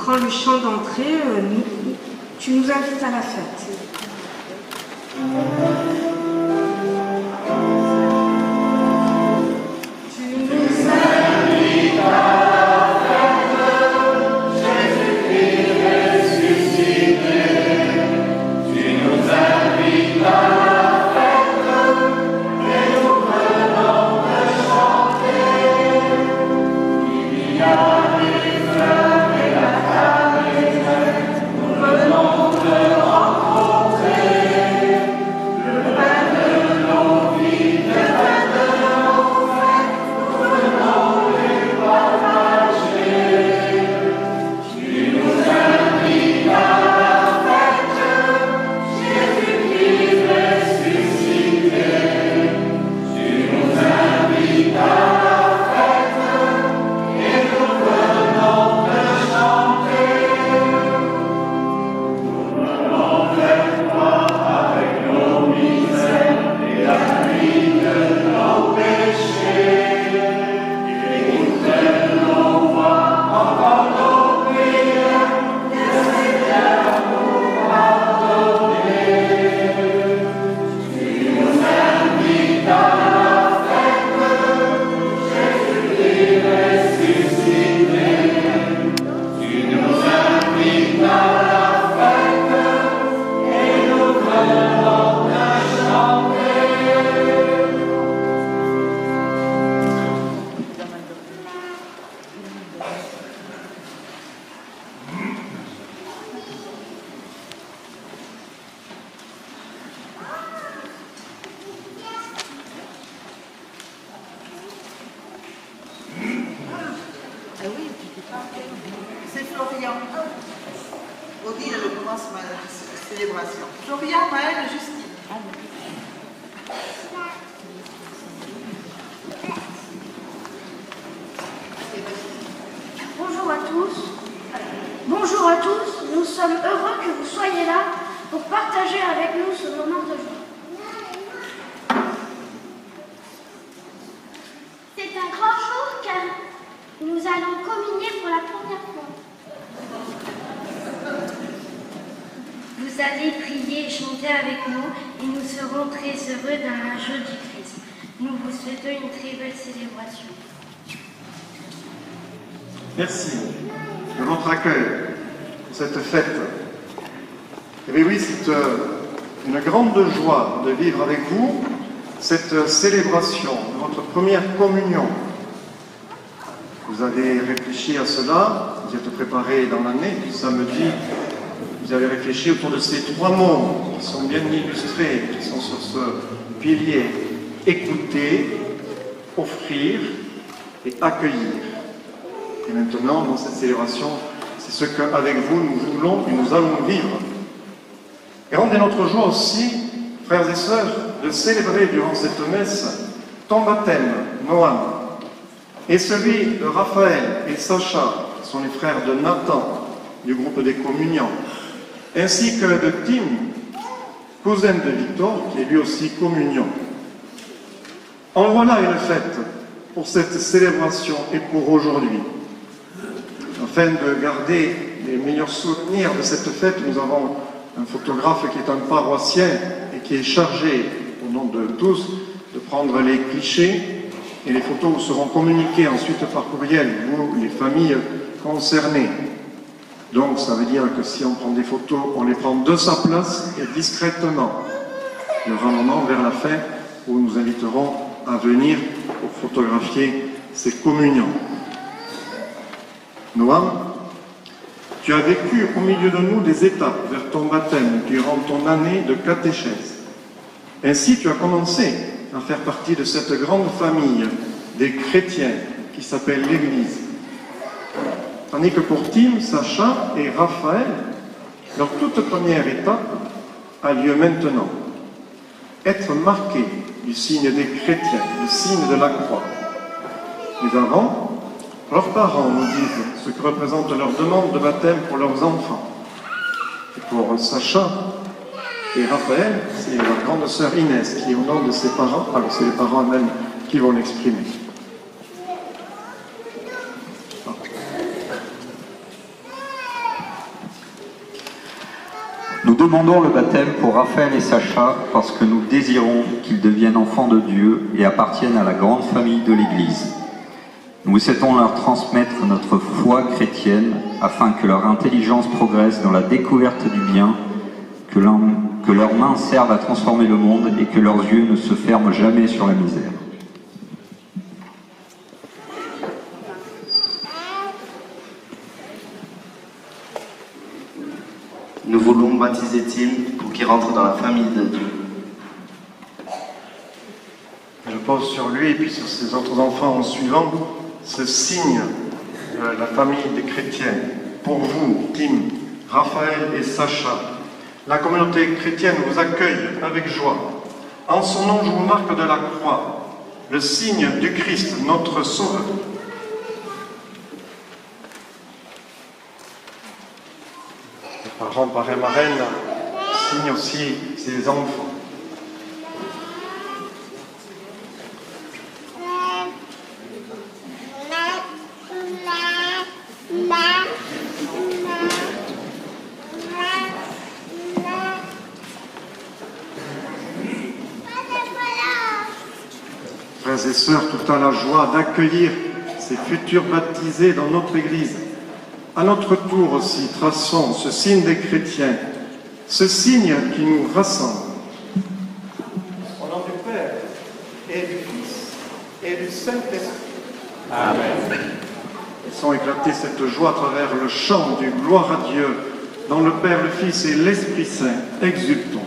prend le chant d'entrée. Tu nous invites à la fête. C'est Florian. Odile, je commence ma célébration. Florian, Maëlle et Justine. Bonjour à tous. Bonjour à tous. Nous sommes heureux que vous soyez là pour partager avec nous ce moment de joie. C'est un grand jour car nous allons communier pour la première fois. Vous allez prier et chanter avec nous et nous serons très heureux dans la joie du Christ. Nous vous souhaitons une très belle célébration. Merci de votre accueil pour cette fête. Et bien oui, c'est une grande joie de vivre avec vous cette célébration de votre première communion. Vous avez réfléchi à cela, vous êtes préparé dans l'année, puis samedi, vous avez réfléchi autour de ces trois mots qui sont bien illustrés, qui sont sur ce pilier: écouter, offrir et accueillir. Et maintenant, dans cette célébration, c'est ce qu'avec vous, nous voulons et nous allons vivre. Grande est notre joie aussi, frères et sœurs, de célébrer durant cette messe ton baptême, Noam, et celui de Raphaël et Sacha, qui sont les frères de Nathan, du groupe des communiants, ainsi que de Tim, cousin de Victor, qui est lui aussi communion. En voilà une fête pour cette célébration et pour aujourd'hui. Afin de garder les meilleurs souvenirs de cette fête, nous avons un photographe qui est un paroissien et qui est chargé, au nom de tous, de prendre les clichés, et les photos vous seront communiquées ensuite par courriel, vous, les familles concernées. Donc ça veut dire que si on prend des photos, on les prend de sa place et discrètement. Il y aura un moment vers la fin où nous inviterons à venir pour photographier ces communions. Noam, tu as vécu au milieu de nous des étapes vers ton baptême durant ton année de catéchèse. Ainsi, tu as commencé à faire partie de cette grande famille des chrétiens qui s'appelle l'Église. Tandis que pour Tim, Sacha et Raphaël, leur toute première étape a lieu maintenant. Être marqué du signe des chrétiens, du signe de la croix. Mais avant, leurs parents nous disent ce que représente leur demande de baptême pour leurs enfants. Et pour Sacha et Raphaël, c'est leur grande sœur Inès qui, au nom de ses parents, alors c'est les parents eux-mêmes qui vont l'exprimer. demandons le baptême pour Raphaël et Sacha parce que nous désirons qu'ils deviennent enfants de Dieu et appartiennent à la grande famille de l'Église. Nous souhaitons leur transmettre notre foi chrétienne afin que leur intelligence progresse dans la découverte du bien, que leurs mains servent à transformer le monde et que leurs yeux ne se ferment jamais sur la misère. Nous voulons baptiser Tim pour qu'il rentre dans la famille de Dieu. Je pose sur lui et puis sur ses autres enfants en suivant ce signe de la famille des chrétiens. Pour vous, Tim, Raphaël et Sacha, la communauté chrétienne vous accueille avec joie. En son nom, je vous marque de la croix, le signe du Christ, notre Sauveur. Les parents, parrains, marraines, signent aussi ses enfants. Frères et sœurs, tout à la joie d'accueillir ces futurs baptisés dans notre Église. À notre tour aussi, traçons ce signe des chrétiens, ce signe qui nous rassemble. Au nom du Père, et du Fils, et du Saint-Esprit. Amen. Laissons éclater cette joie à travers le chant du gloire à Dieu, dans le Père, le Fils et l'Esprit Saint. Exultons.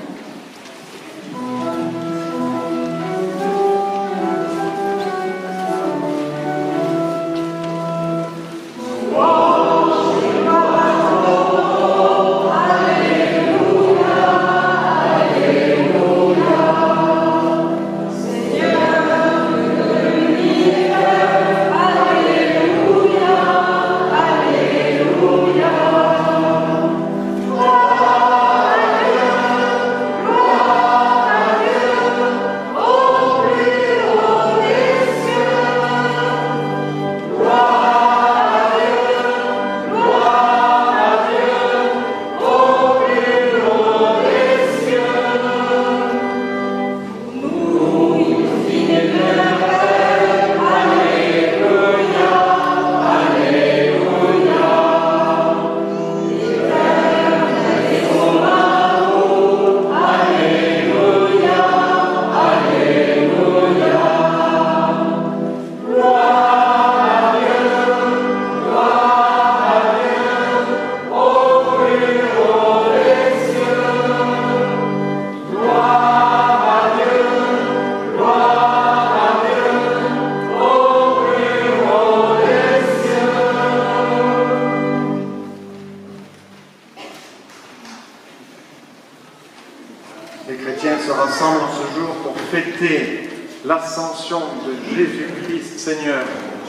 Les chrétiens se rassemblent en ce jour pour fêter l'ascension de Jésus-Christ Seigneur,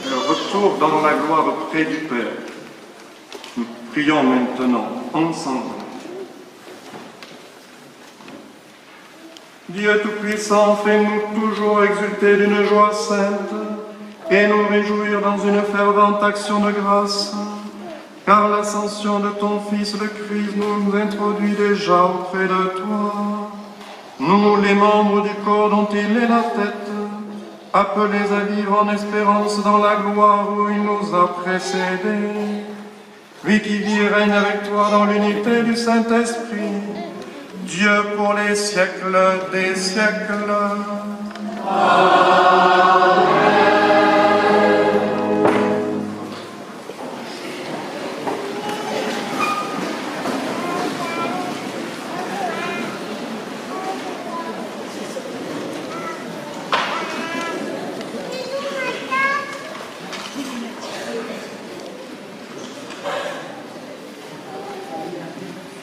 le retour dans la gloire auprès du Père. Nous prions maintenant ensemble. Dieu Tout-Puissant, fais-nous toujours exulter d'une joie sainte et nous réjouir dans une fervente action de grâce, car l'ascension de ton Fils le Christ nous introduit déjà auprès de toi. Nous, les membres du corps dont il est la tête, appelés à vivre en espérance dans la gloire où il nous a précédés, lui qui vit et règne avec toi dans l'unité du Saint-Esprit, Dieu pour les siècles des siècles. Amen.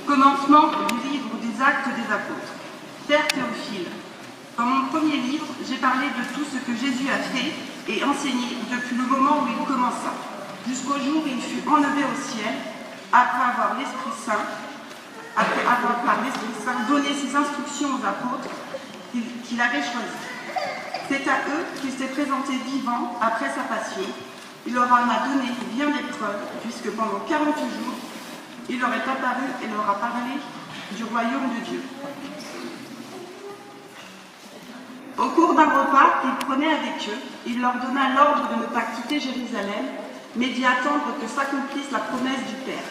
Commencement du livre des Actes des Apôtres. Père Théophile, dans mon premier livre, j'ai parlé de tout ce que Jésus a fait et enseigné depuis le moment où il commença, jusqu'au jour où il fut enlevé au ciel, après avoir par l'Esprit Saint donné ses instructions aux apôtres qu'il avait choisis. C'est à eux qu'il s'est présenté vivant après sa passion. Il leur en a donné bien des preuves, puisque pendant 40 jours, il leur est apparu et leur a parlé du royaume de Dieu. Au cours d'un repas qu'il prenait avec eux, il leur donna l'ordre de ne pas quitter Jérusalem, mais d'y attendre que s'accomplisse la promesse du Père.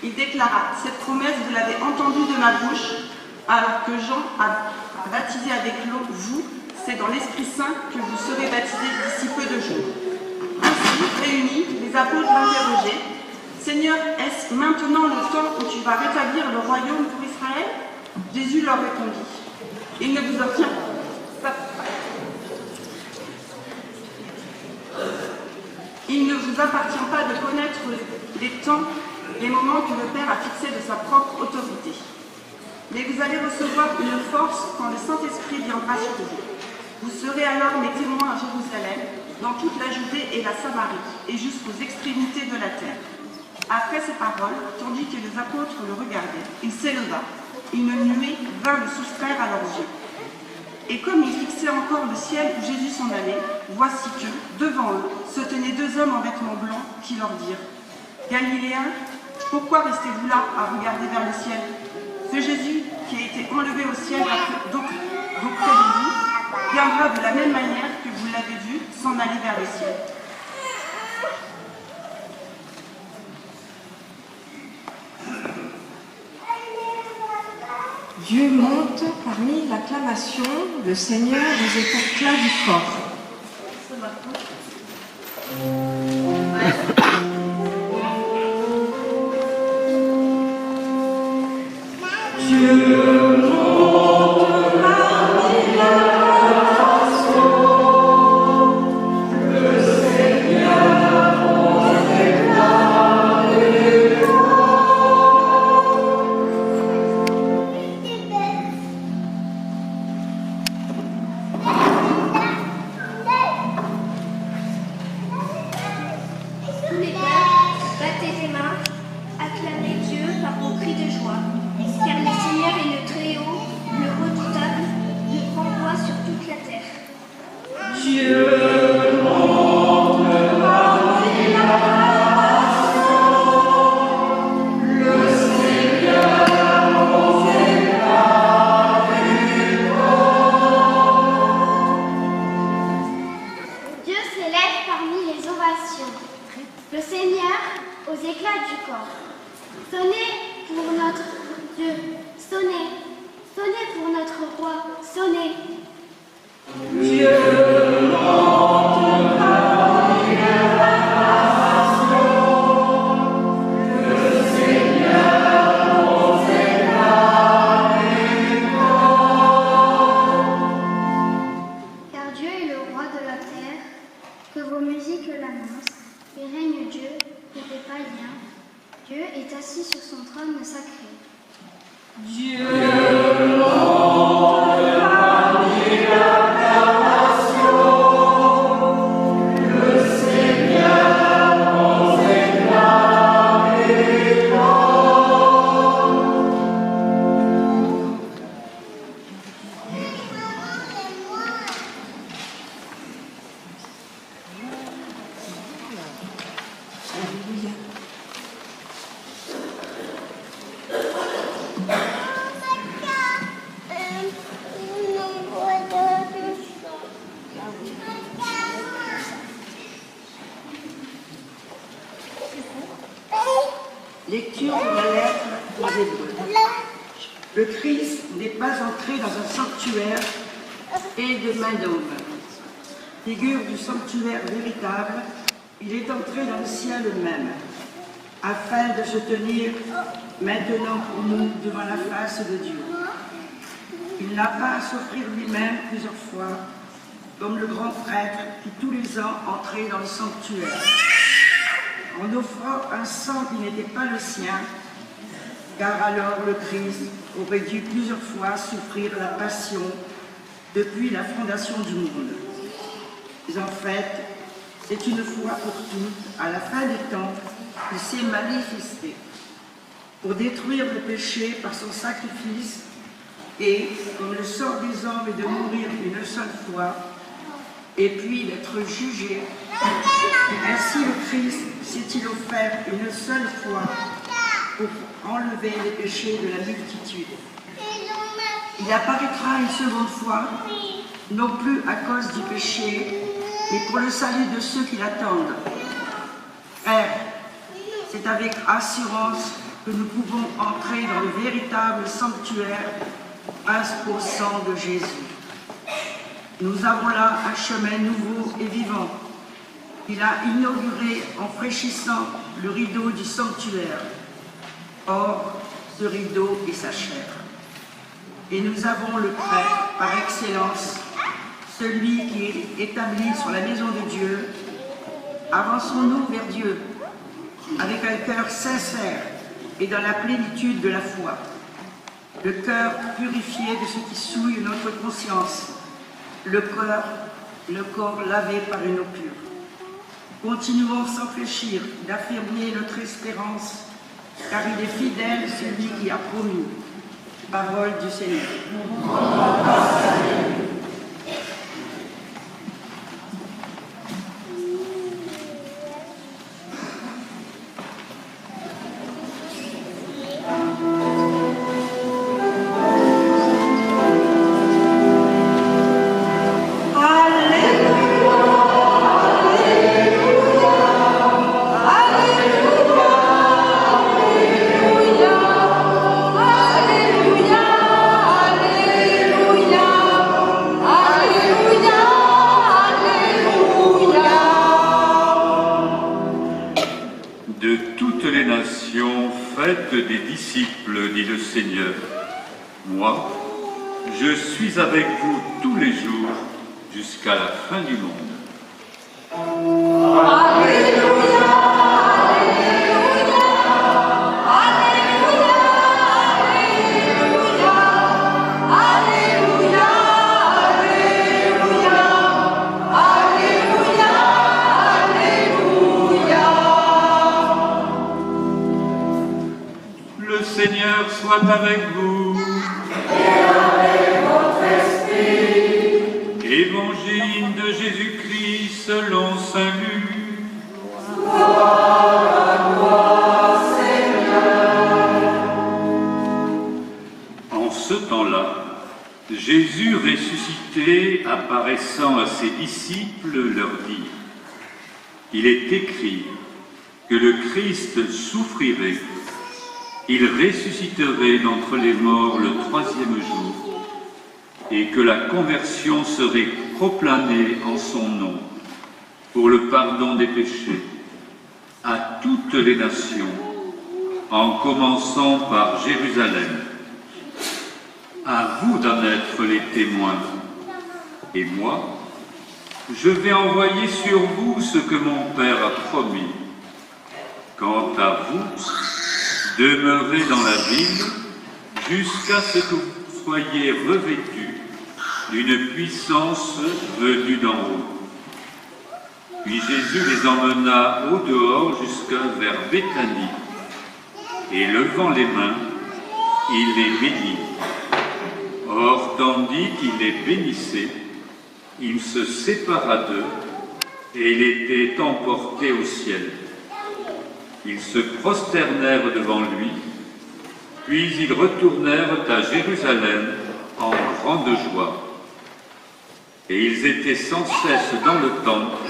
Il déclara, « Cette promesse, vous l'avez entendue de ma bouche, alors que Jean a baptisé avec l'eau, vous, c'est dans l'Esprit Saint que vous serez baptisés d'ici peu de jours. » Ainsi, réunis, les apôtres l'interrogeaient, « Seigneur, est-ce maintenant le temps où tu vas rétablir le royaume pour Israël ?» Jésus leur répondit, « Il ne vous obtient pas. Il ne vous appartient pas de connaître les temps, les moments que le Père a fixés de sa propre autorité. Mais vous allez recevoir une force quand le Saint-Esprit viendra sur vous. Vous serez alors mes témoins à Jérusalem, dans toute la Judée et la Samarie, et jusqu'aux extrémités de la terre. » Après ces paroles, tandis que les apôtres le regardaient, il s'éleva. Une nuée vint le soustraire à leurs yeux. Et comme ils fixaient encore le ciel où Jésus s'en allait, voici que, devant eux, se tenaient deux hommes en vêtements blancs qui leur dirent, « Galiléens, pourquoi restez-vous là à regarder vers le ciel? Ce Jésus qui a été enlevé au ciel d'auprès de vous viendra de la même manière que vous l'avez vu s'en aller vers le ciel. » Dieu monte parmi l'acclamation, le Seigneur aux éclats du corps. Le Seigneur aux éclats du corps. Sonnez pour notre Dieu, sonnez, sonnez pour notre roi, sonnez. Dieu monte parmi les nations, le Seigneur aux éclats du corps. Car Dieu est le roi de la terre, que vos musiques l'annoncent. Et règne Dieu, et des païens. Dieu est assis sur son trône sacré. Dieu monte parmi l'acclamation, le Seigneur aux éclats du corps. Lecture de la lettre aux Hébreux. Le Christ n'est pas entré dans un sanctuaire et de main d'homme. Figure du sanctuaire véritable, il est entré dans le ciel même, afin de se tenir maintenant pour nous devant la face de Dieu. Il n'a pas à s'offrir lui-même plusieurs fois, comme le grand prêtre qui tous les ans entrait dans le sanctuaire, en offrant un sang qui n'était pas le sien, car alors le Christ aurait dû plusieurs fois souffrir la passion depuis la fondation du monde. Mais en fait, c'est une fois pour toutes, à la fin des temps, qu'il s'est manifesté pour détruire le péché par son sacrifice et, comme le sort des hommes est de mourir une seule fois, et puis d'être jugé, ainsi le Christ s'est-il offert une seule fois pour enlever les péchés de la multitude. Il apparaîtra une seconde fois, non plus à cause du péché, mais pour le salut de ceux qui l'attendent. Frères, c'est avec assurance que nous pouvons entrer dans le véritable sanctuaire grâce au sang de Jésus. Nous avons là un chemin nouveau et vivant. Il a inauguré en fraîchissant le rideau du sanctuaire. Or, ce rideau est sa chair. Et nous avons le prêtre par excellence, celui qui est établi sur la maison de Dieu. Avançons-nous vers Dieu avec un cœur sincère et dans la plénitude de la foi. Le cœur purifié de ce qui souille notre conscience, le corps lavé par une eau pure. Continuons sans fléchir d'affirmer notre espérance, car il est fidèle celui qui a promis. Parole du Seigneur. Des disciples, dit le Seigneur. Moi, je suis avec vous tous les jours jusqu'à la fin du monde. Alléluia, Alléluia, Alléluia, Alléluia, Alléluia, Alléluia, Alléluia, Alléluia. Le Seigneur soit avec vous. Et avec votre esprit. Évangile de Jésus-Christ selon saint Luc. Gloire à toi, Seigneur. En ce temps-là, Jésus ressuscité, apparaissant à ses disciples, leur dit : Il est écrit que le Christ souffrirait. Il ressusciterait d'entre les morts le troisième jour, et que la conversion serait proclamée en son nom, pour le pardon des péchés, à toutes les nations, en commençant par Jérusalem. À vous d'en être les témoins. Et moi, je vais envoyer sur vous ce que mon Père a promis. Quant à vous, demeurez dans la ville jusqu'à ce que vous soyez revêtus d'une puissance venue d'en haut. Puis Jésus les emmena au dehors jusqu'à vers Béthanie, et levant les mains, il les bénit. Or, tandis qu'il les bénissait, il se sépara d'eux, et il était emporté au ciel. Ils se prosternèrent devant lui, puis ils retournèrent à Jérusalem en grande joie. Et ils étaient sans cesse dans le temple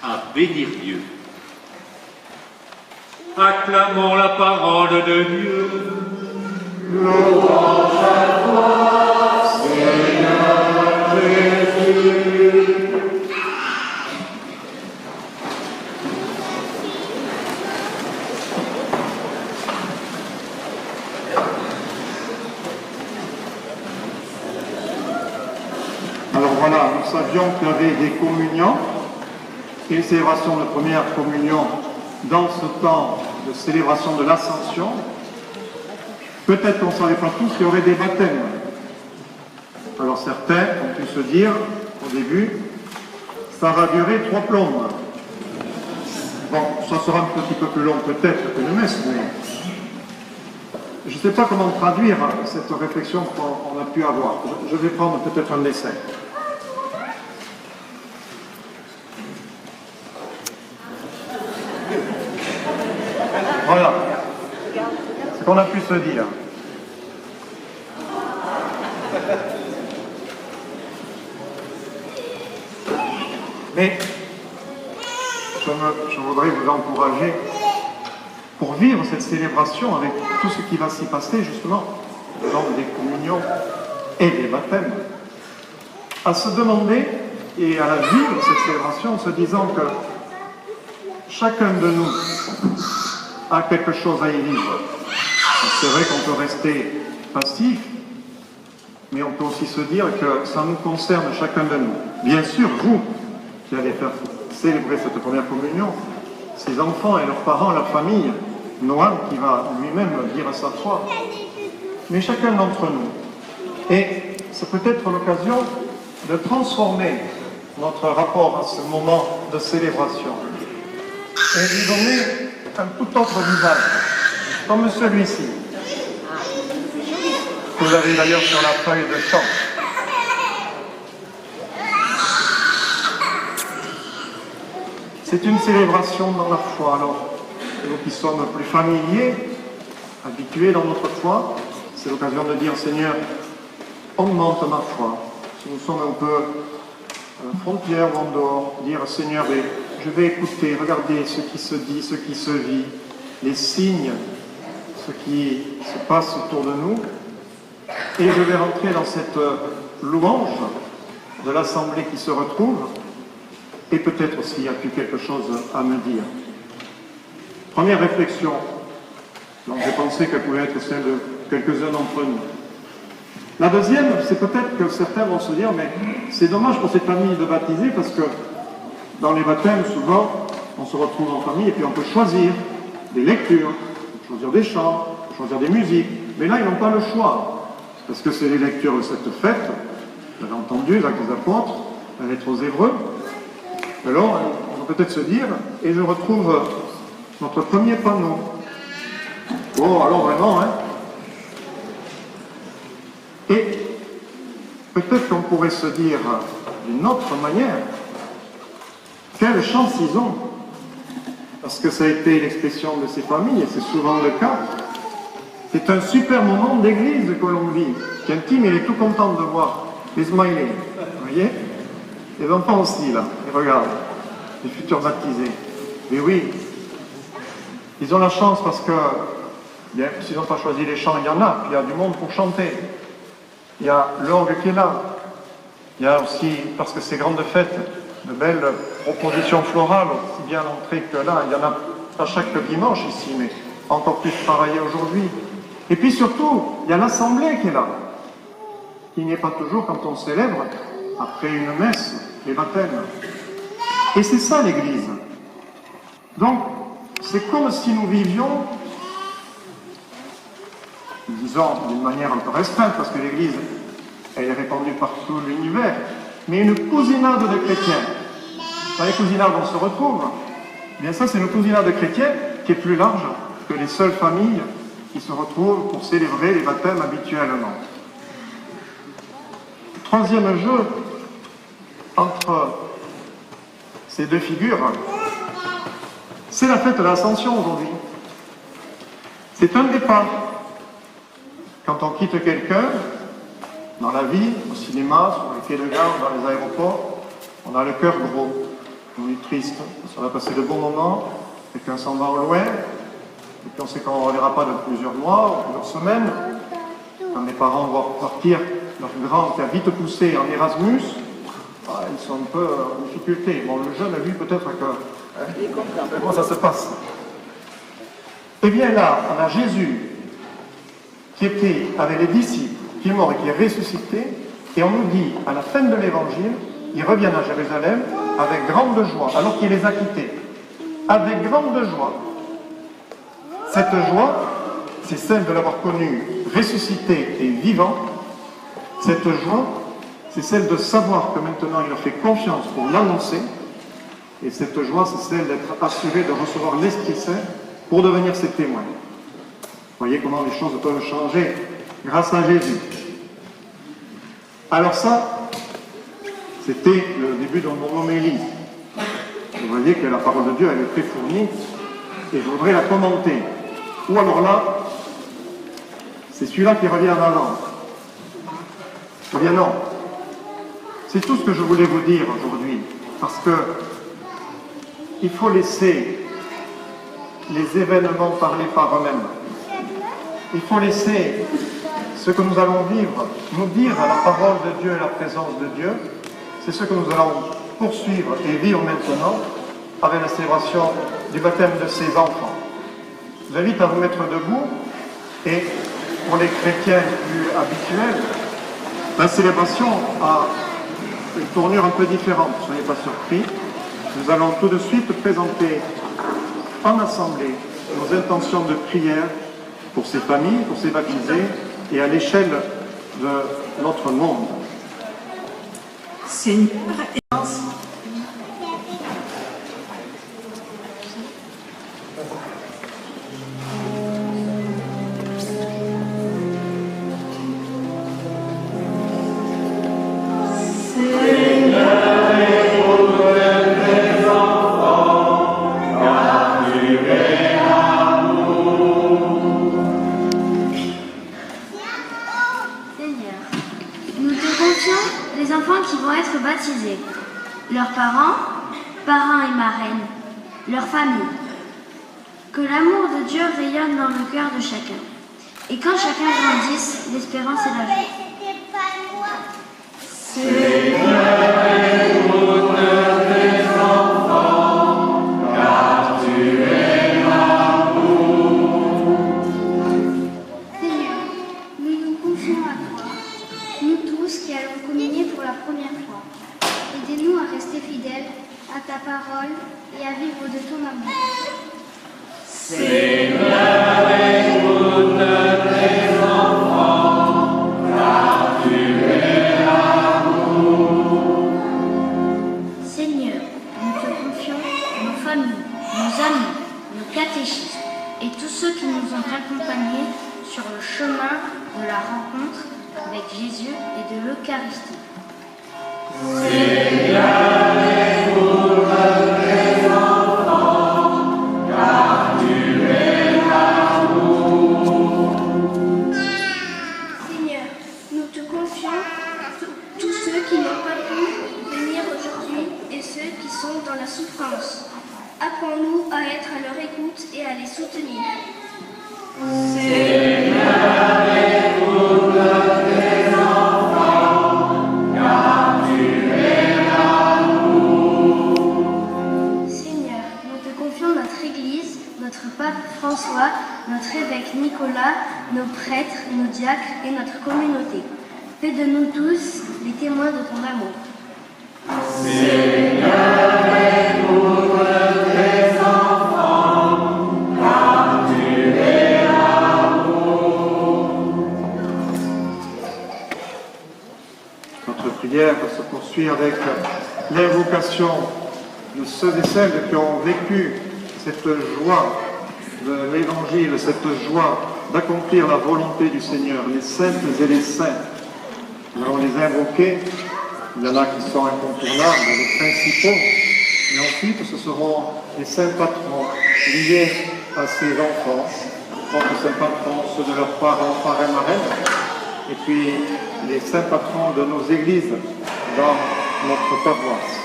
à bénir Dieu. Acclamons la parole de Dieu. Louange à toi, Seigneur Jésus. Alors voilà, nous savions qu'il y avait des communions, une célébration de première communion dans ce temps de célébration de l'Ascension. Peut-être qu'on ne savait pas tous qu'il y aurait des baptêmes. Alors certains ont pu se dire, au début, ça va durer 3 plombes. Bon, ça sera un petit peu plus long peut-être que le messe, mais je ne sais pas comment traduire cette réflexion qu'on a pu avoir. Je vais prendre peut-être un essai. Voilà. qu'on a pu se dire. Mais je voudrais vous encourager pour vivre cette célébration avec tout ce qui va s'y passer, justement, dans des communions et des baptêmes, à se demander et à la vivre, cette célébration, en se disant que chacun de nous a quelque chose à y vivre. C'est vrai qu'on peut rester passif, mais on peut aussi se dire que ça nous concerne chacun de nous. Bien sûr, vous qui allez faire célébrer cette première communion, ses enfants et leurs parents, leur famille, Noam qui va lui-même dire sa foi, mais chacun d'entre nous. Et c'est peut-être l'occasion de transformer notre rapport à ce moment de célébration et lui donner un tout autre visage, comme celui-ci, que vous avez d'ailleurs sur la feuille de chant. C'est une célébration dans la foi. Alors, nous qui sommes plus familiers, habitués dans notre foi, c'est l'occasion de dire, Seigneur, augmente ma foi. Si nous sommes un peu à la frontière ou en dehors, dire, Seigneur, je vais écouter, regarder ce qui se dit, ce qui se vit, les signes, ce qui se passe autour de nous, et je vais rentrer dans cette louange de l'assemblée qui se retrouve, et peut-être s'il y a plus quelque chose à me dire. Première réflexion, donc j'ai pensé qu'elle pouvait être celle de quelques-uns d'entre nous. La deuxième, c'est peut-être que certains vont se dire, mais c'est dommage pour cette famille de baptisés, parce que dans les baptêmes, souvent, on se retrouve en famille et puis on peut choisir des lectures, on peut choisir des chants, on peut choisir des musiques, mais là, ils n'ont pas le choix, parce que c'est les lectures de cette fête, vous avez entendu, les Actes des Apôtres, la lettre aux Hébreux. Alors, on va peut-être se dire, et je retrouve notre premier panneau. Oh, alors vraiment, hein. Et peut-être qu'on pourrait se dire d'une autre manière, quelle chance ils ont, parce que ça a été l'expression de ces familles, et c'est souvent le cas. C'est un super moment d'église que l'on vit. Tiens, Tim, il est tout content de voir les smileys, vous voyez? Les enfants aussi, là, ils regardent, les futurs baptisés. Mais oui, ils ont la chance parce que, bien, s'ils n'ont pas choisi les chants, il y en a, puis il y a du monde pour chanter. Il y a l'orgue qui est là. Il y a aussi, parce que ces grandes fêtes, de belles propositions florales, aussi bien à l'entrée que là. Il y en a à chaque dimanche ici, mais encore plus travaillé aujourd'hui. Et puis surtout, il y a l'assemblée qui est là. Il n'y est pas toujours quand on célèbre, après une messe, les baptêmes. Et c'est ça l'Église. Donc, c'est comme si nous vivions, disons d'une manière un peu restreinte, parce que l'Église, elle est répandue par tout l'univers, mais une cousinade de chrétiens. Dans les cousinades où on se retrouve, eh bien ça c'est une cousinade de chrétiens qui est plus large que les seules familles qui se retrouvent pour célébrer les baptêmes habituellement. Troisième jeu entre ces deux figures, c'est la fête de l'Ascension aujourd'hui. C'est un départ. Quand on quitte quelqu'un, dans la vie, au cinéma, sur les quais de gare, dans les aéroports, on a le cœur gros, on est triste, ça va passer de bons moments, quelqu'un s'en va au loin, et puis on sait qu'on ne reverra pas de plusieurs mois, ou plusieurs semaines. Quand les parents voient partir leur grand qui a vite poussé en Erasmus, ils sont un peu en difficulté. Bon, le jeune a vu peut-être que... comment ça se passe? Eh bien là, on a Jésus qui était avec les disciples, qui est mort et qui est ressuscité, et on nous dit, à la fin de l'évangile, il revient à Jérusalem avec grande joie, alors qu'il les a quittés. Avec grande joie. Cette joie, c'est celle de l'avoir connu ressuscité et vivant. Cette joie, c'est celle de savoir que maintenant il leur fait confiance pour l'annoncer. Et cette joie, c'est celle d'être assuré de recevoir l'Esprit Saint pour devenir ses témoins. Vous voyez comment les choses peuvent changer grâce à Jésus. Alors ça, c'était le début de mon homélie. Vous voyez que la parole de Dieu, elle est très fournie, et je voudrais la commenter. Ou alors là, c'est celui-là qui revient en avant. Eh bien non. C'est tout ce que je voulais vous dire aujourd'hui, parce que il faut laisser les événements parler par eux-mêmes. Il faut laisser ce que nous allons vivre nous dire à la parole de Dieu et la présence de Dieu. C'est ce que nous allons poursuivre et vivre maintenant avec la célébration du baptême de ces enfants. Je vous invite à vous mettre debout et pour les chrétiens plus habituels, la célébration a une tournure un peu différente, ne soyez pas surpris. Nous allons tout de suite présenter en assemblée nos intentions de prière pour ces familles, pour ces baptisés et à l'échelle de notre monde. Seigneur, les enfants qui vont être baptisés, leurs parents, parrains et marraines, leurs familles. Que l'amour de Dieu rayonne dans le cœur de chacun. Et quand chacun grandisse, l'espérance et la joie. Aidez-nous à rester fidèles à ta parole et à vivre de ton amour. Seigneur, écoute tes enfants, car tu es l'amour. Seigneur, nous te confions nos familles, nos amis, nos catéchistes et tous ceux qui nous ont accompagnés sur le chemin de la rencontre avec Jésus et de l'Eucharistie. Seigneur, écoute tes enfants, car tu es l'amour. Seigneur, nous te confions tous ceux qui n'ont pas pu venir aujourd'hui et ceux qui sont dans la souffrance. Apprends-nous à être à leur écoute et à les soutenir. Seigneur, écoute tes enfants, car tu es l'amour. Seigneur, nous te confions notre Église, notre pape François, notre évêque Nicolas, nos prêtres, nos diacres et notre communauté. Fais de nous tous les témoins de ton amour. Seigneur, écoute tes enfants, car tu es l'amour. Notre prière va se poursuivre avec l'invocation de ceux et celles qui ont vécu cette joie de l'Évangile, cette joie d'accomplir la volonté du Seigneur, les saintes et les saints. Nous allons les invoquer. Il y en a qui sont incontournables, les principaux. Et ensuite, ce seront les saints patrons liés à ces enfants, les saints patrons, ceux de leurs parents, parrains, marraines, et puis les saints patrons de nos églises dans notre paroisse.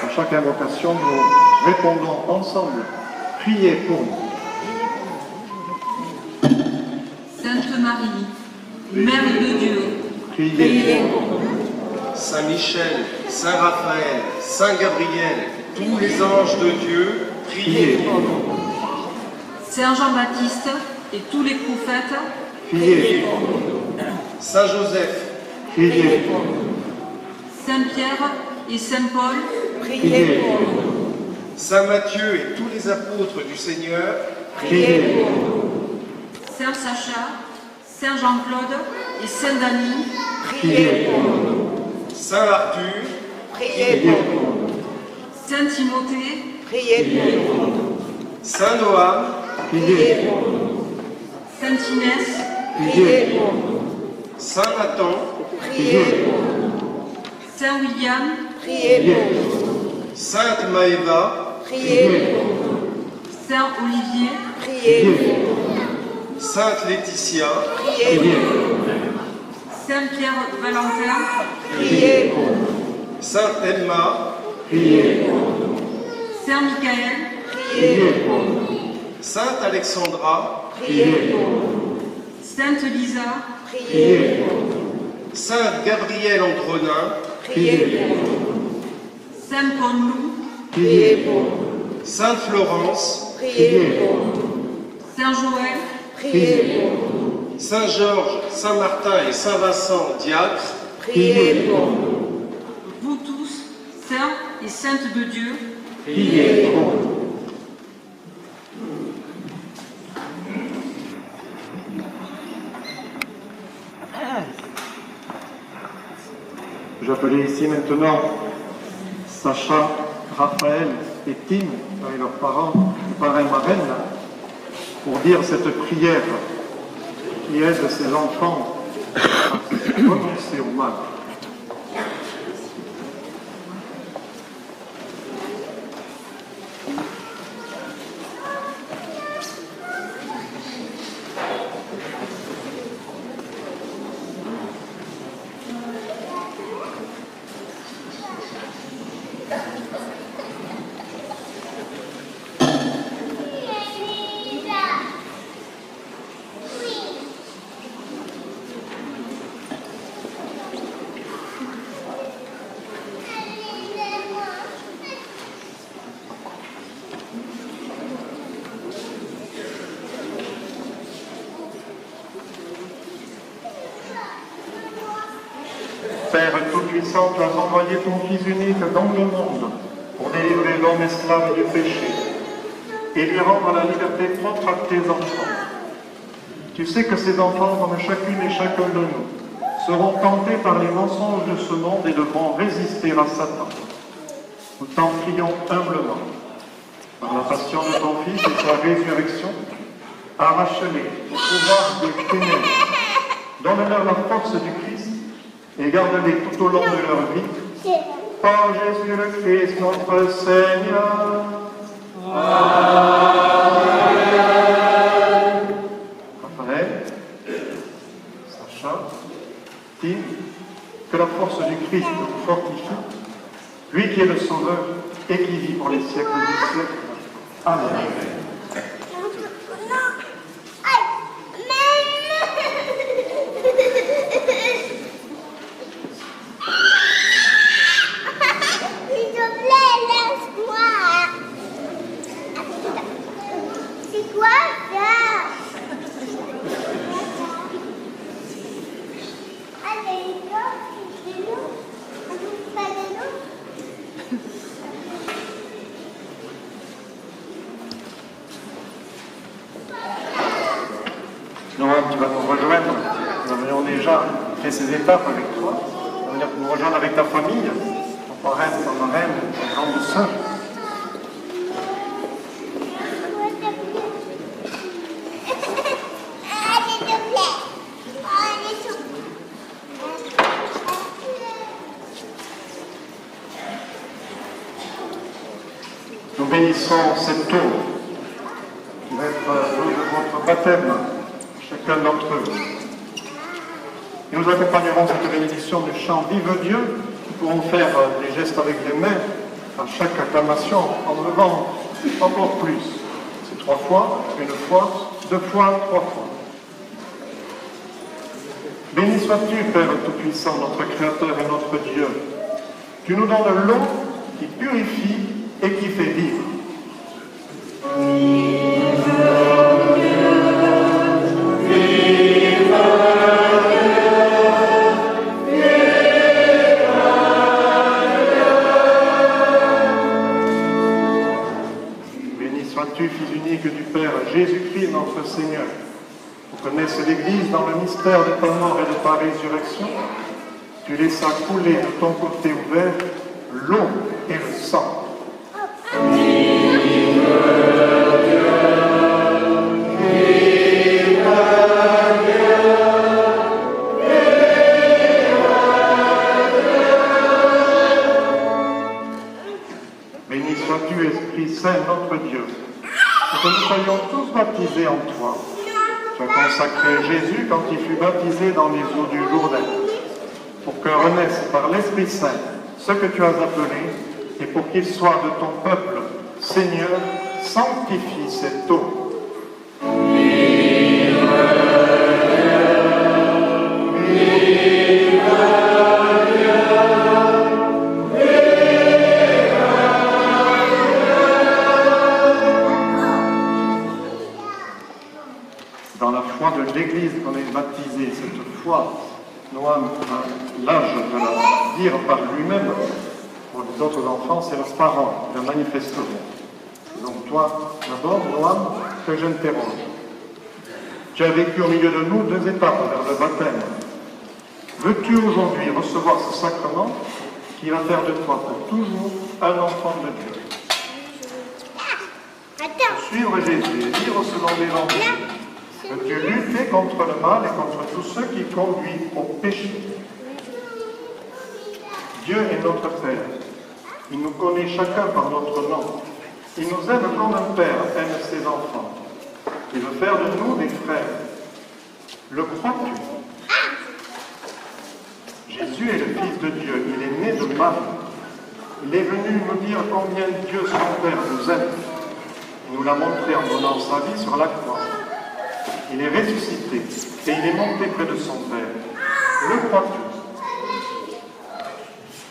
À chaque invocation, nous répondons ensemble. Priez pour nous. Sainte Marie, Mère de Dieu, Priez pour nous. Saint Michel, Saint Raphaël, Saint Gabriel, tous les anges de Dieu, priez pour nous. Saint Jean-Baptiste et tous les prophètes, Priez pour nous. Saint Joseph, Priez pour nous. Saint Pierre et Saint Paul, Priez pour nous. Saint Matthieu et tous les apôtres du Seigneur, Priez pour nous. Saint Sacha, Saint Jean-Claude et Saint Denis, Priez pour nous. Saint Arthur, Priez pour nous. Saint Timothée, Priez pour nous. Saint Noam, Priez pour nous. Sainte Inès, Priez pour nous. Saint Nathan, Priez pour nous. Saint William, Priez pour nous. Sainte Maëva, Priez pour nous. Saint Olivier, Priez pour nous. Sainte Laetitia, Saint Pierre Valentin, Sainte Emma, Saint Michael, Sainte Alexandra, Sainte Lisa, Sainte Gabrielle Andronin, Saint Paul-Loup, Sainte Florence, Saint Joël, Saint Georges, Saint Martin et Saint Vincent diacres, vous tous, saints et saintes de Dieu, J'appelais ici maintenant Sacha, Raphaël et Tim, avec leurs parents, parrain et marraine, pour dire cette prière qui aide ces enfants à renoncer au mal. Père Tout-Puissant, tu as envoyé ton Fils unique dans le monde pour délivrer l'homme esclave du péché et lui rendre la liberté propre à tes enfants. Tu sais que ces enfants, comme chacune et chacun de nous, seront tentés par les mensonges de ce monde et devront résister à Satan. Nous t'en prions humblement, par la passion de ton Fils et sa résurrection, arrache-les au pouvoir des ténèbres, donne-leur la force du Christ et garde-les tout au long de leur vie. Par Jésus le Christ, notre Seigneur. Amen. Raphaël, Sacha, Tim, que la force du Christ vous fortifie, lui qui est le Sauveur et qui vit pour les siècles des siècles. Amen. Noël, tu vas nous rejoindre. Nous avions déjà fait ces étapes avec toi. Tu vas venir nous rejoindre avec ta famille, ton parrain, ta marraine, ta grande sœur. Nous bénissons cette eau qui va être l'eau de votre baptême, chacun d'entre eux. Et nous accompagnerons cette bénédiction du chant Vive Dieu. Nous pourrons faire des gestes avec les mains à chaque acclamation en levant encore plus. C'est 3 fois, 1 fois, 2 fois, 3 fois. Béni sois-tu, Père Tout-Puissant, notre Créateur et notre Dieu. Tu nous donnes l'eau qui purifie et qui fait vivre. Béni sois-tu, Fils unique du Père, Jésus-Christ, notre Seigneur. Tu connaisses l'Église dans le mystère de ta mort et de ta résurrection. Tu laissas couler de ton côté ouvert l'eau et le sang. Béni sois-tu, Esprit Saint, notre Dieu, et que nous soyons tous baptisés en toi. Tu as consacré Jésus quand il fut baptisé dans les eaux du Jourdain, pour que renaisse par l'Esprit Saint ce que tu as appelé, et pour qu'il soit de ton peuple. Seigneur, sanctifie cette eau. Dans la foi de l'Église qu'on est baptisé, cette foi, Noam a l'âge de la dire par lui-même. Pour les autres enfants, c'est leurs parents qui la manifesteront. Donc toi, d'abord, Noam, que j'interroge. Tu as vécu au milieu de nous 2 étapes vers le baptême. Veux-tu aujourd'hui recevoir ce sacrement qui va faire de toi pour toujours un enfant de Dieu? Suivre Jésus et vivre selon l'Évangile. Veux-tu lutter contre le mal et contre tous ceux qui conduisent au péché? Dieu est notre Père. Il nous connaît chacun par notre nom. Il nous aime comme un père aime ses enfants. Il veut faire de nous des frères. Le crois-tu? Jésus est le Fils de Dieu. Il est né de Marie. Il est venu nous dire combien Dieu, son Père, nous aime. Il nous l'a montré en donnant sa vie sur la croix. Il est ressuscité et il est monté près de son Père. Le crois-tu?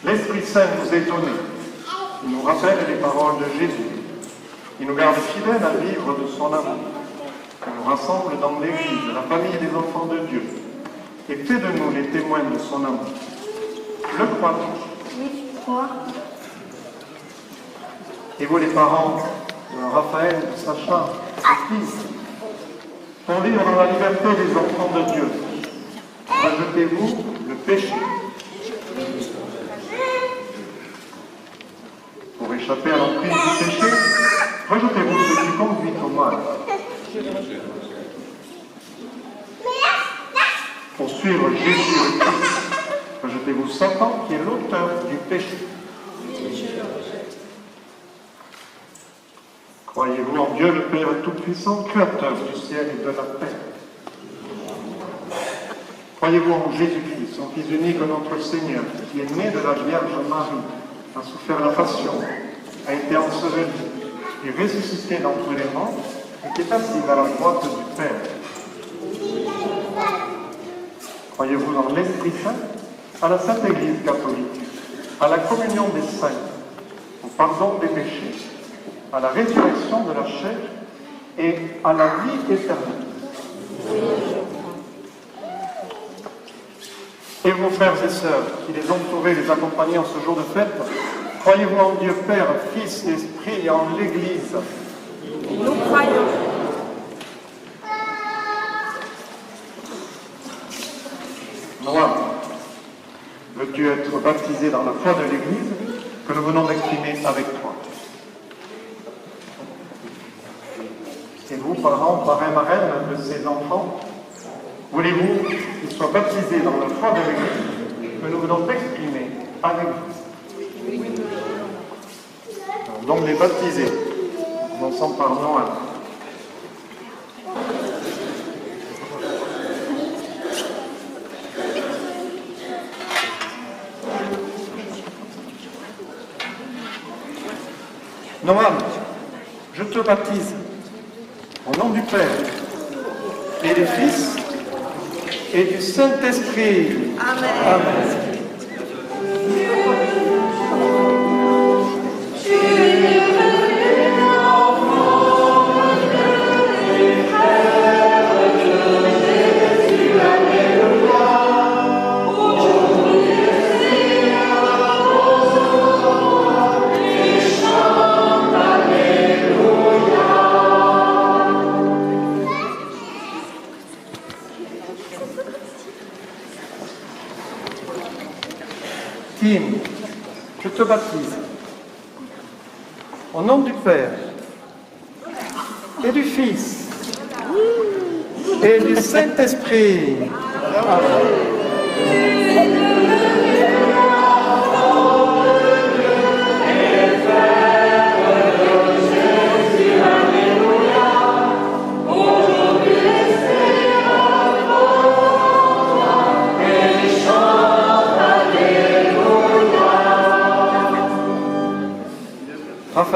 L'Esprit Saint nous est donné. Il nous rappelle les paroles de Jésus. Il nous garde fidèles à vivre de son amour. Il nous rassemble dans l'Église, la famille des enfants de Dieu. Et fait de nous les témoins de son amour. Le crois-tu? Oui, je crois. Et vous, les parents de Raphaël, de Sacha, de fils, pour vivre dans la liberté des enfants de Dieu, rejetez-vous le péché. Pour échapper à l'emprise du péché, rejetez-vous ce qui conduit au mal. Pour suivre Jésus le Christ, rejetez-vous Satan qui est l'auteur du péché. Croyez-vous en Dieu le Père Tout-Puissant, Créateur du ciel et de la terre? Croyez-vous en Jésus-Christ, son Fils unique, notre Seigneur, qui est né de la Vierge Marie, a souffert la passion, a été enseveli, et ressuscité d'entre les morts, et qui est assis à la droite du Père? Croyez-vous en l'Esprit Saint, à la Sainte Église catholique, à la communion des saints, au pardon des péchés, à la résurrection de la chair et à la vie éternelle? Et vos frères et sœurs, qui les entourez, les accompagnez en ce jour de fête, croyez-vous en Dieu Père, Fils, Esprit et en l'Église? Nous croyons. Noam, veux-tu être baptisé dans la foi de l'Église que nous venons d'exprimer avec toi? Et vous, parents, parrains, marraines de ces enfants, voulez-vous qu'ils soient baptisés dans la foi de l'Église que nous venons d'exprimer avec vous? Donc les baptiser, commençons par Noam. Noam, je te baptise au nom du Père et du Fils et du Saint-Esprit. Amen. Amen. Tim, je te baptise au nom du Père et du Fils et du Saint-Esprit. Aujourd'hui,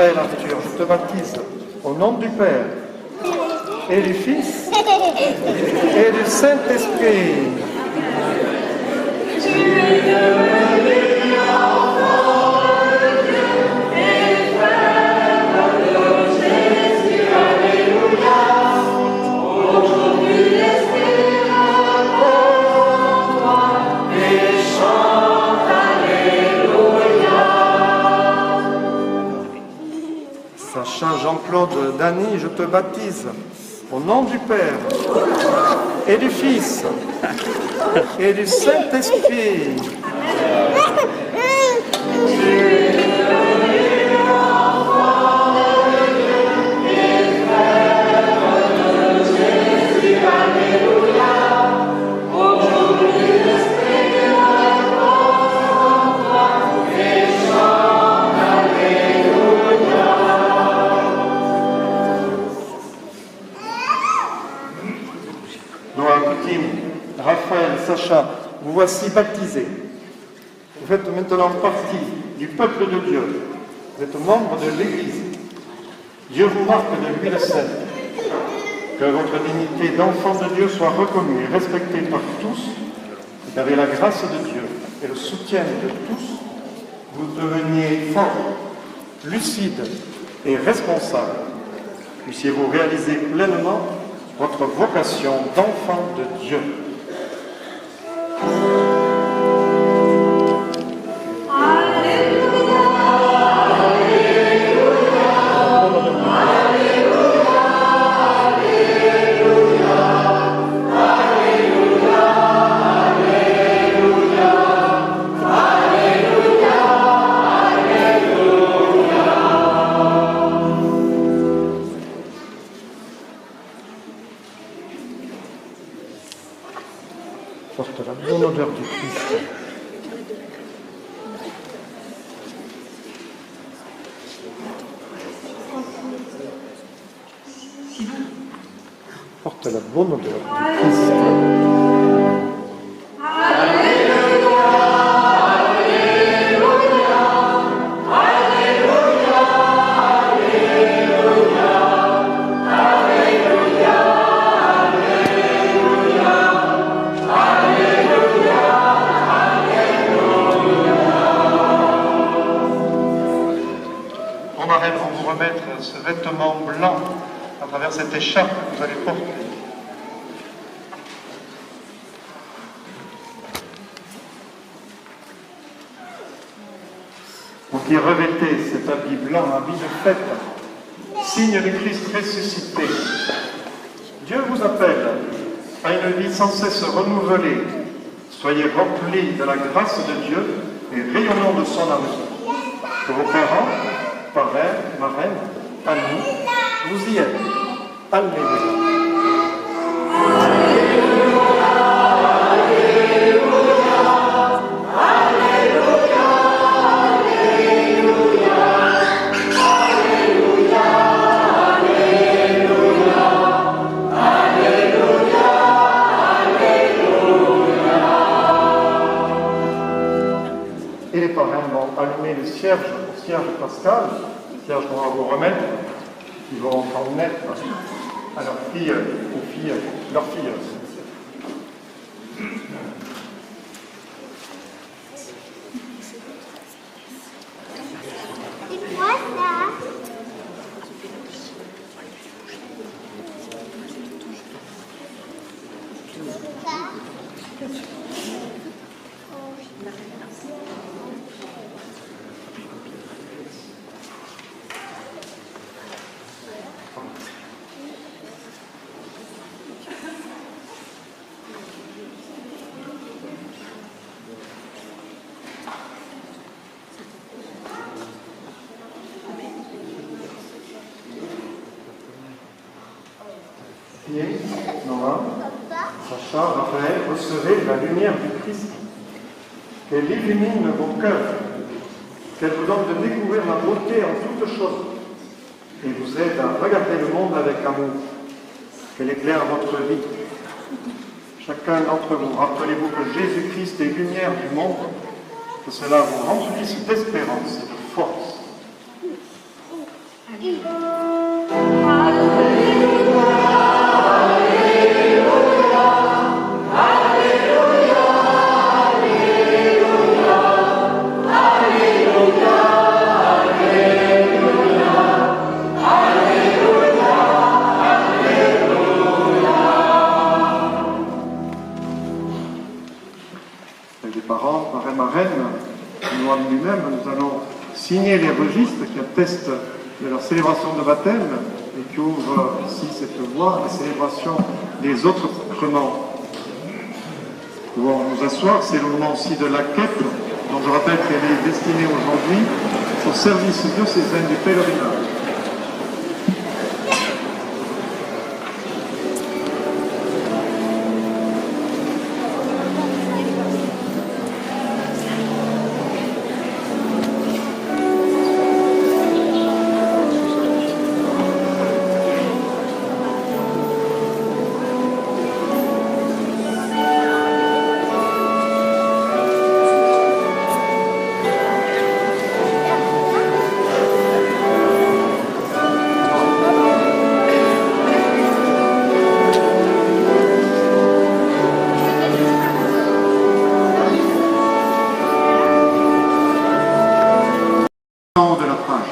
Raphaël Arthur, je te baptise au nom du Père et du Fils et du Saint-Esprit. Sacha Jean-Claude Dany, je te baptise au nom du Père et du Fils et du Saint-Esprit. Raphaël, Sacha, vous voici baptisés. Vous faites maintenant partie du peuple de Dieu. Vous êtes membres de l'Église. Dieu vous marque de l'huile sainte. Que votre dignité d'enfant de Dieu soit reconnue et respectée par tous, et qu'avec la grâce de Dieu et le soutien de tous, vous deveniez forts, lucides et responsables. Puissiez-vous réaliser pleinement votre vocation d'enfant de Dieu. Porte la bonne odeur du Christ. Porte la bonne odeur du Christ. Vont vous remettre ce vêtement blanc à travers cette écharpe que vous allez porter. Vous qui revêtez cet habit blanc, habit de fête, signe du Christ ressuscité, Dieu vous appelle à une vie sans cesse renouvelée. Soyez remplis de la grâce de Dieu et rayonnant de son amour. Que vos parents, parrain, marraine, amis, vous y êtes. Alléluia. Et les parrains vont allumer le cierge pascal, le cierge qu'on va vous remettre, qui vont en mettre à leurs filles, aux filles, leurs filles. C'est quoi ça? Noah, Sacha, Raphaël, recevez la lumière du Christ, qu'elle illumine vos cœurs, qu'elle vous donne de découvrir la beauté en toutes choses, et vous aide à regarder le monde avec amour, qu'elle éclaire votre vie. Chacun d'entre vous, rappelez-vous que Jésus-Christ est lumière du monde, que cela vous remplisse d'espérance et de force. signer les registres qui attestent de leur célébration de baptême et qui ouvrent ici cette voie à la célébration des autres sacrements. Nous pouvons nous asseoir, c'est le moment aussi de la quête, dont je rappelle qu'elle est destinée aujourd'hui au service diocésain du pèlerinage. De la page.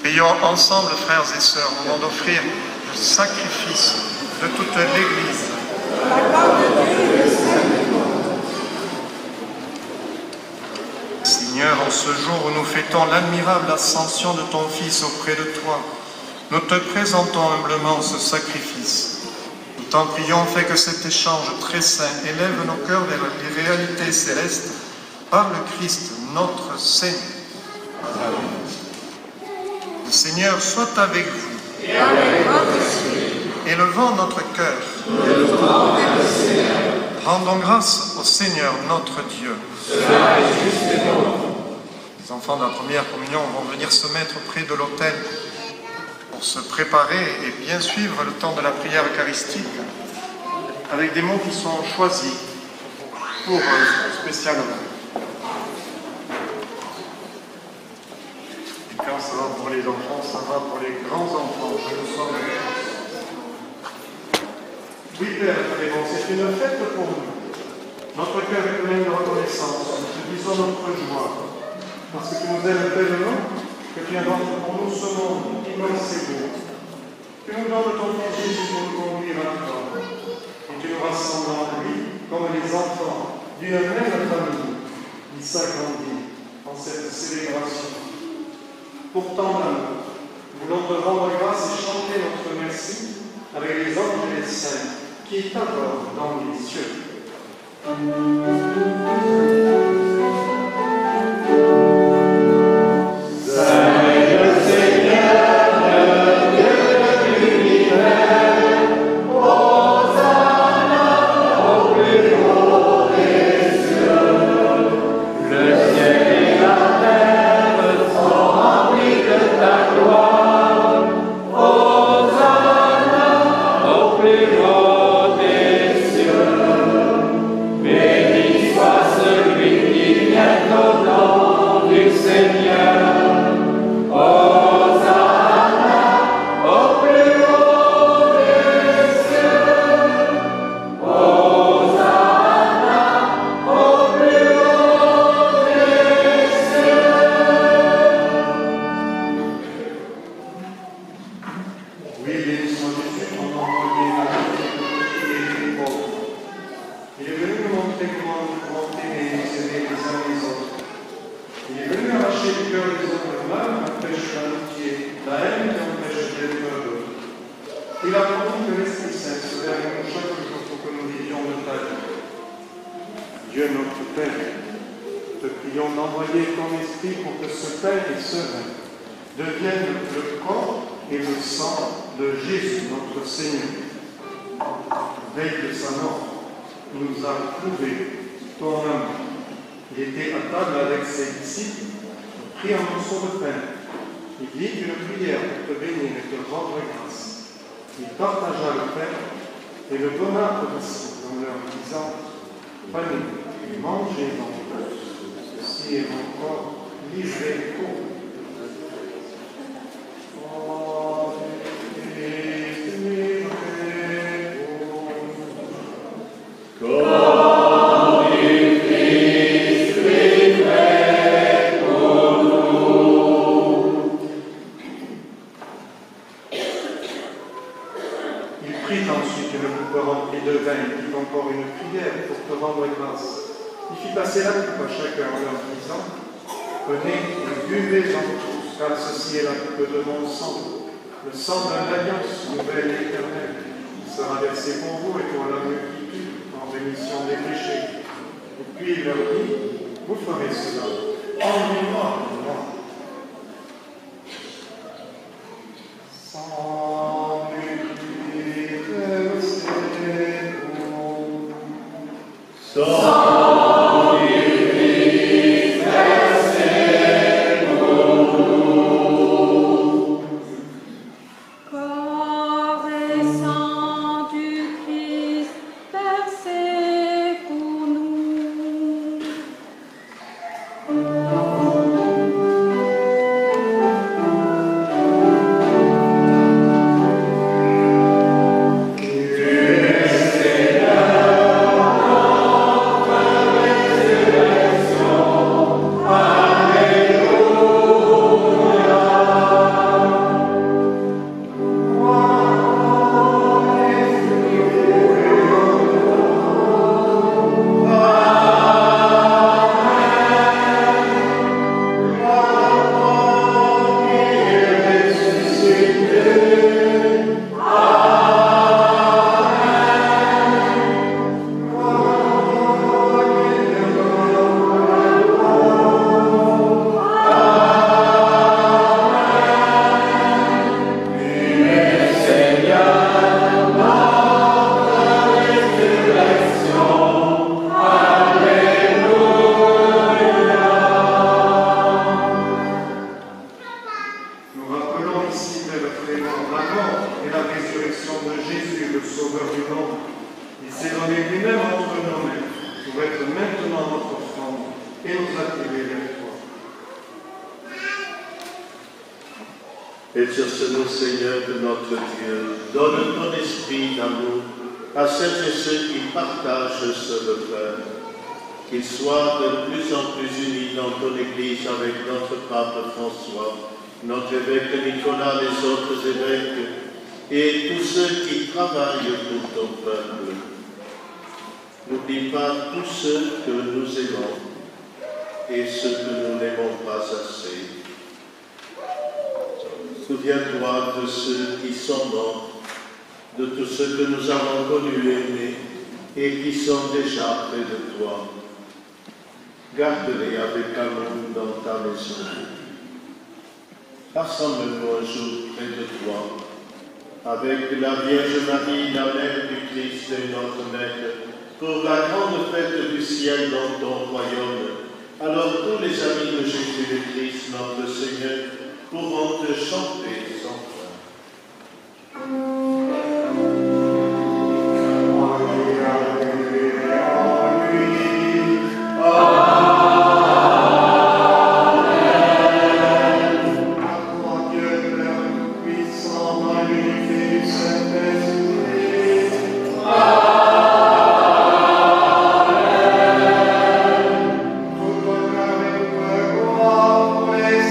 Prions ensemble, frères et sœurs, au moment d'offrir le sacrifice de toute l'Église. Seigneur, en ce jour où nous fêtons l'admirable ascension de ton Fils auprès de toi, nous te présentons humblement ce sacrifice. Nous t'en prions, fais que cet échange très saint élève nos cœurs vers les réalités célestes par le Christ notre Seigneur. Amen. Le Seigneur soit avec vous. Et avec votre esprit. Élevons notre cœur. Élevons notre Seigneur. Rendons grâce au Seigneur notre Dieu. Cela est juste et bon. Les enfants de la première communion vont venir se mettre près de l'autel pour se préparer et bien suivre le temps de la prière eucharistique avec des mots qui sont choisis pour spécialement. Quand ça va pour les enfants, ça va pour les grands-enfants. Je le sens. Oui, Père, très bon, c'est une fête pour nous. Notre cœur est plein de reconnaissance. Nous te disons notre joie. Parce que tu nous aimes tellement que tu inventes pour nous ce monde immense et beau. Tu nous donnes ton Fils Jésus pour nous conduire à toi. Et tu nous rassembles en lui comme les enfants d'une même famille qui s'agrandit en cette célébration. Pourtant, nous voulons te rendre grâce et chanter notre merci avec les anges et les saints qui t'adorent dans les cieux. cœur des hommes le mal empêche l'amitié, la haine qui empêche d'être heureux. Il a promis que l'Esprit Saint serait avec nous chaque jour pour que nous vivions de ta vie. Dieu notre Père, te prions d'envoyer ton Esprit pour que ce Père et ce Rêve deviennent le corps et le sang de Jésus, notre Seigneur. Veille de sa mort, il nous a prouvé ton amour. Il était à table avec ses disciples, il prit un morceau de pain, il dit une prière pour te bénir et te rendre grâce. Il partagea le pain et le donna aux disciples en leur disant, prenez et mangez donc, ceci est mon corps livré pour vous. Passer la coupe à chacun en leur disant, prenez et buvez-en tous, car ceci est la coupe de mon sang, le sang de l'alliance nouvelle et éternelle, qui sera versé pour vous et pour la multitude en rémission des péchés. Et puis il leur dit, vous ferez cela en mémoire de moi. Sans nul versé pour Exerce-nous, Seigneur de notre Dieu, donne ton esprit d'amour à celles et ceux qui partagent ce repas, qu'ils soient de plus en plus unis dans ton Église avec notre pape François, notre évêque Nicolas, les autres évêques et tous ceux qui travaillent pour ton peuple. N'oublie pas tous ceux que nous aimons et ceux que nous n'aimons pas assez. Souviens-toi de ceux qui sont morts, de tous ceux que nous avons connus et aimés et qui sont déjà près de toi. Garde-les avec amour dans ta maison. Rassemble-nous un jour près de toi, avec la Vierge Marie, la Mère du Christ et notre Maître, pour la grande fête du ciel dans ton royaume. Alors tous les amis de Jésus le Christ, notre Seigneur, pourront te chanter sans fin.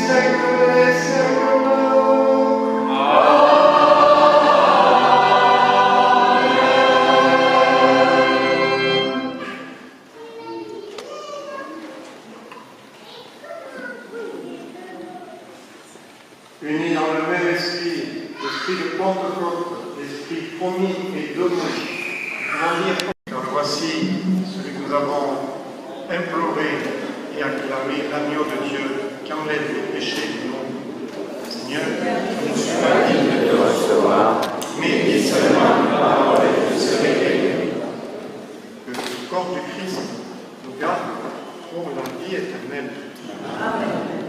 Siècle, unis dans le même esprit, l'esprit de Pentecôte, l'esprit promis et donné, grandir. Car voici celui que nous avons imploré et acclamé, l'agneau de Dieu qui enlève les péchés du monde. Seigneur, je ne suis pas digne de te recevoir, mais dis seulement une parole et je serai guéri. Que le corps du Christ nous garde pour la vie éternelle. Amen.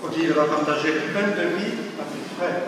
Odile va partager le pain de vie à tes frères.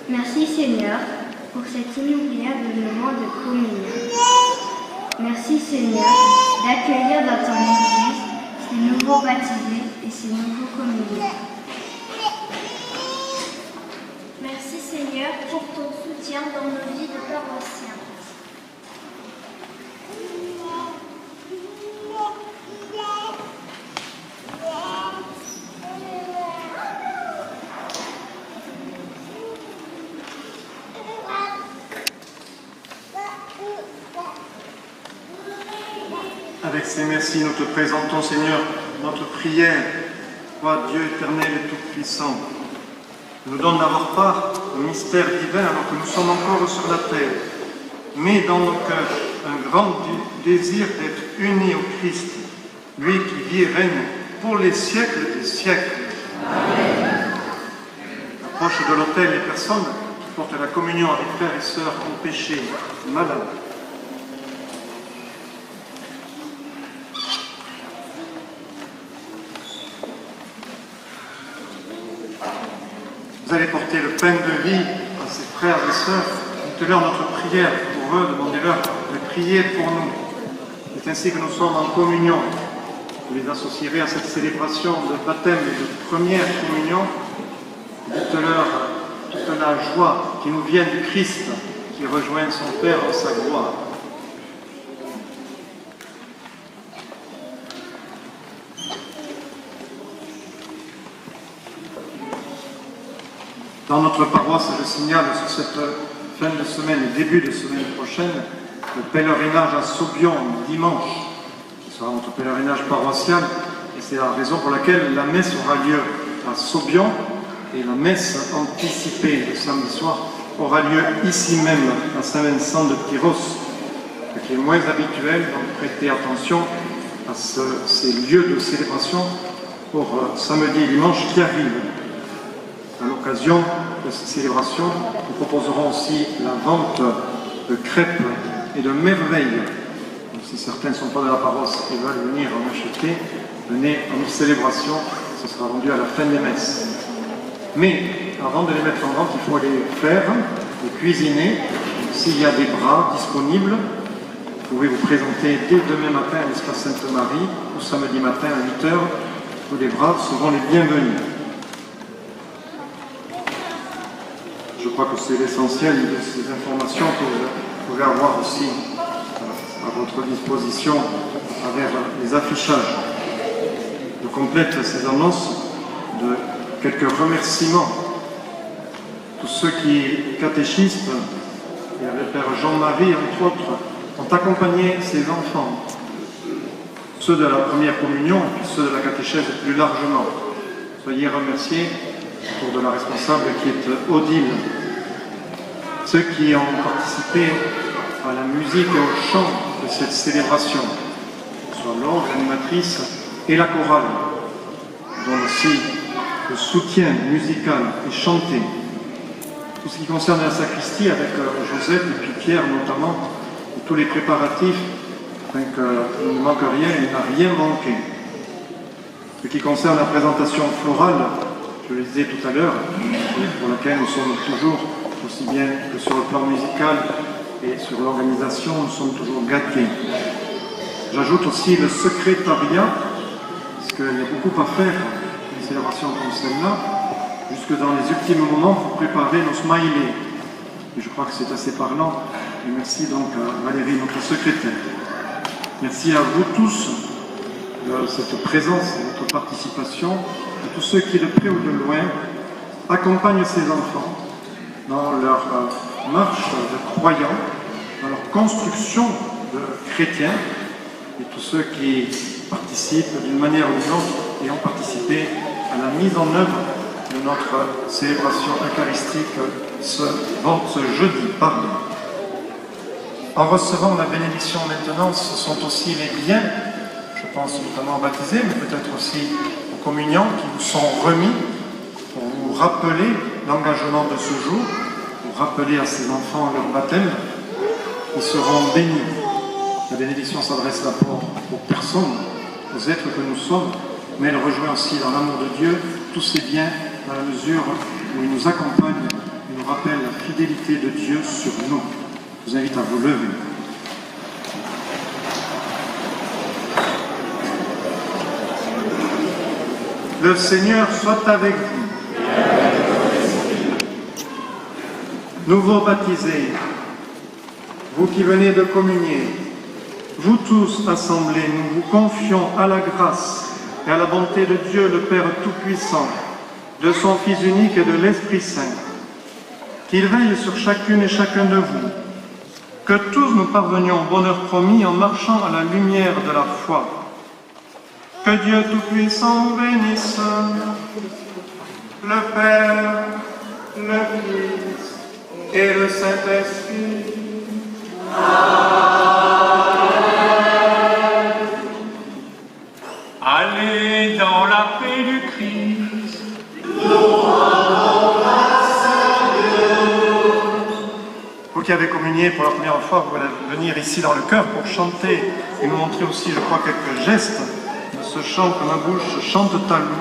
Merci Seigneur pour cet inoubliable moment de communion. Merci Seigneur d'accueillir dans ton Église ces nouveaux baptisés et ces nouveaux communiants. Merci Seigneur pour ton soutien dans nos vies de paroissiens. Avec ces merci, nous te présentons, Seigneur, notre prière. Toi, Dieu éternel et tout-puissant, nous donne d'avoir part au mystère divin alors que nous sommes encore sur la terre. Mets dans nos cœurs un grand désir d'être unis au Christ, lui qui vit et règne pour les siècles des siècles. Amen. Approche de l'autel les personnes qui portent la communion avec frères et sœurs en péché, malades. Vous allez porter le pain de vie à ces frères et sœurs. Dites-leur notre prière pour eux, demandez-leur de prier pour nous. C'est ainsi que nous sommes en communion. Vous les associerez à cette célébration de baptême et de première communion. Dites-leur toute la joie qui nous vient du Christ, qui rejoint son Père en sa gloire. Dans notre paroisse, je signale sur cette fin de semaine et début de semaine prochaine, le pèlerinage à Saubion, dimanche, qui sera notre pèlerinage paroissial, et c'est la raison pour laquelle la messe aura lieu à Saubion, et la messe anticipée le samedi soir aura lieu ici même, à Saint-Vincent de Tyros, ce qui est moins habituel, donc prêtez attention à ces lieux de célébration pour samedi et dimanche qui arrivent. À l'occasion de ces célébrations, nous proposerons aussi la vente de crêpes et de merveilles. Donc, si certains ne sont pas de la paroisse et veulent venir en acheter, venez en une célébration, ce sera vendu à la fin des messes. Mais avant de les mettre en vente, il faut les faire, les cuisiner. S'il y a des bras disponibles, vous pouvez vous présenter dès demain matin à l'espace Sainte-Marie ou samedi matin à 8h, où les bras seront les bienvenus. Je crois que c'est l'essentiel de ces informations que vous pouvez avoir aussi à votre disposition à travers les affichages. Je complète ces annonces de quelques remerciements. Tous ceux qui, catéchistes, et le Père Jean-Marie, entre autres, ont accompagné ces enfants, ceux de la première communion et puis ceux de la catéchèse plus largement. Soyez remerciés autour de la responsable qui est Odile. Ceux qui ont participé à la musique et au chant de cette célébration, que ce soit l'orgue, l'animatrice et la chorale, dont aussi le soutien musical est chanté. Tout ce qui concerne la sacristie avec Joseph et puis Pierre notamment, et tous les préparatifs, afin qu'il ne manque rien, il n'a rien manqué. Ce qui concerne la présentation florale, je le disais tout à l'heure, pour laquelle nous sommes toujours, aussi bien que sur le plan musical et sur l'organisation, nous sommes toujours gâtés. J'ajoute aussi le secrétariat, parce qu'il y a beaucoup à faire pour une célébration comme celle-là, jusque dans les ultimes moments pour préparer nos smileys. Et je crois que c'est assez parlant. Et merci donc à Valérie, notre secrétaire. Merci à vous tous de cette présence et votre participation, à tous ceux qui, de près ou de loin, accompagnent ces enfants dans leur marche de croyants, dans leur construction de chrétiens, et tous ceux qui participent d'une manière ou d'une autre et ont participé à la mise en œuvre de notre célébration eucharistique ce jeudi. En recevant la bénédiction maintenant, ce sont aussi les biens, je pense notamment aux baptisés, mais peut-être aussi aux communiants qui vous sont remis pour vous rappeler l'engagement de ce jour, pour rappeler à ces enfants leur baptême, ils seront bénis. La bénédiction s'adresse d'abord aux personnes, aux êtres que nous sommes, mais elle rejoint aussi dans l'amour de Dieu tous ces biens dans la mesure où il nous accompagne et nous nous rappelle la fidélité de Dieu sur nous. Je vous invite à vous lever. Le Seigneur soit avec vous. Nouveaux baptisés, vous qui venez de communier, vous tous assemblés, nous vous confions à la grâce et à la bonté de Dieu le Père Tout-Puissant, de son Fils unique et de l'Esprit Saint, qu'il veille sur chacune et chacun de vous, que tous nous parvenions au bonheur promis en marchant à la lumière de la foi. Que Dieu Tout-Puissant vous bénisse, le Père, le Fils et le Saint-Esprit. Allez dans la paix du Christ. Vous qui avez communié pour la première fois, vous allez venir ici dans le chœur pour chanter et nous montrer aussi, je crois, quelques gestes de ce chant que ma bouche chante ta louange.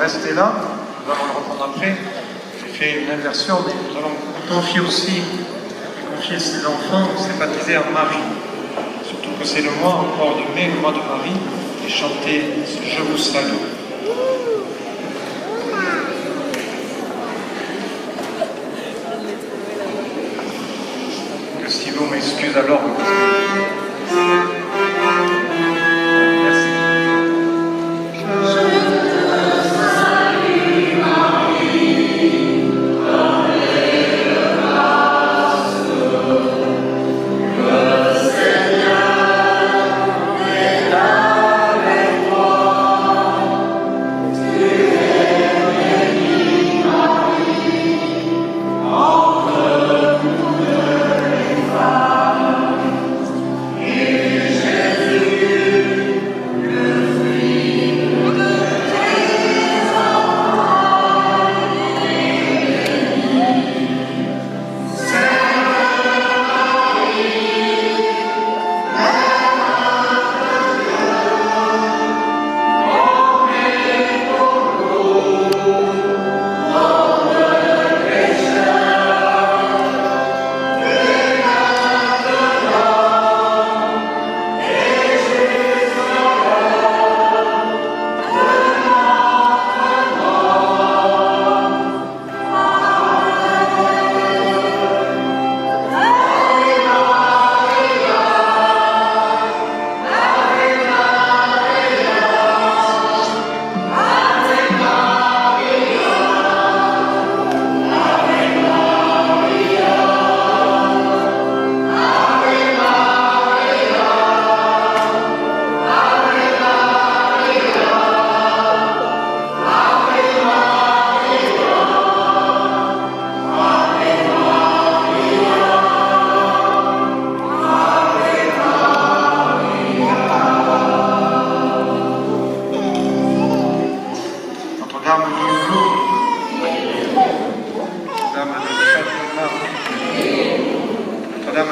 Restez là, nous allons le reprendre après. J'ai fait une inversion, nous allons confier aussi, confier ces enfants, ces baptisés en Marie. Surtout que c'est le mois encore de mai, le mois de Marie, et chanter « Je vous salue ». Que si vous m'excusez alors, Marie,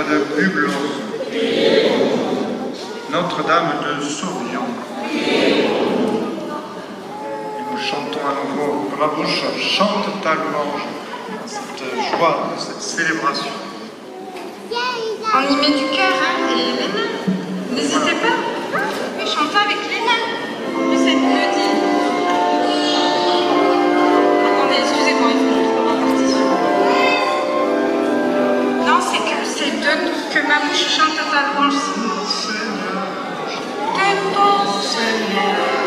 de Bublos, Notre-Dame de Saurion. Et nous chantons à nouveau de la bouche, chante ta louange, dans cette joie, dans cette célébration. On y met du cœur, hein, et les mains. N'hésitez pas. Oui, chantez avec les mains. Mais cette mélodie. Attendez, excusez-moi, il faut que je trouve ma partition. Non, c'est que ma bouche chante ta louange. Que ton Seigneur.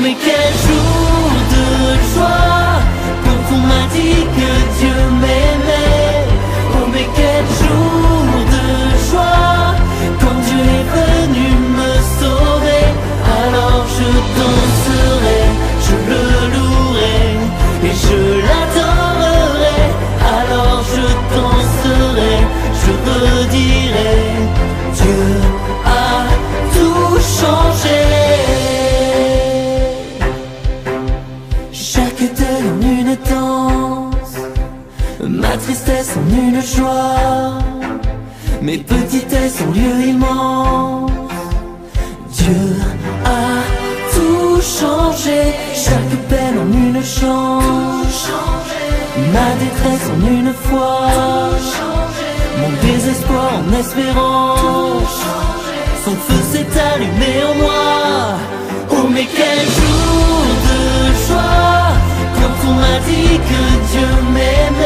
mais quel jour de joie quand on m'a dit que Dieu m'aimait. Oh mais quel jour de joie quand Dieu est venu me sauver. Alors je danserai, je le louerai et je l'adorerai. Alors je danserai, je redirai, Dieu a tout changé. Chaque deuil en une danse, ma tristesse en une joie, mes petitesses en lieu immense. Dieu a tout changé, chaque peine en une chance, ma détresse en une fois, mon désespoir en espérance. Son feu s'est allumé en moi. Oh mais quel jour de joie, quand on m'a dit que Dieu m'aimait.